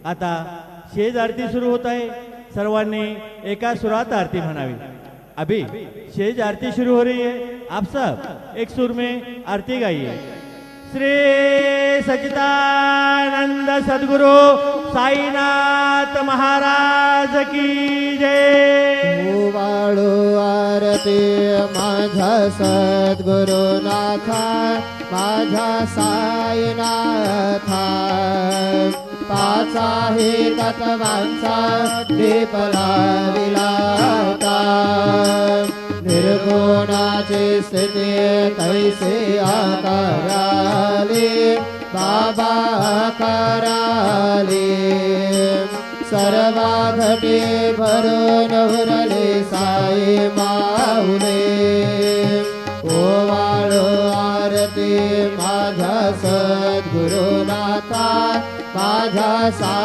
आता शेज आरती सुरू होत आहे। सर्वांनी एका सुरात आरती म्हणावी। अभी शेज आरती शुरू हो रही है, आप सब एक सुर में आरती गाइए। श्री सच्चिदानंद सद्गुरु साईनाथ महाराज की जय। वाळू आरती माझा सद्गुरुनाथा, माझा साईनाथा। पाचाही तत्वांचा दीप लाविलाता, निर्गुणाची स्थिती तैसे आकाराली, बाबा आकाराली। सर्वा घटी भरून उरले साई माऊले, ओवाळो आरती माझा सद्गुरुनाथा, माझा सा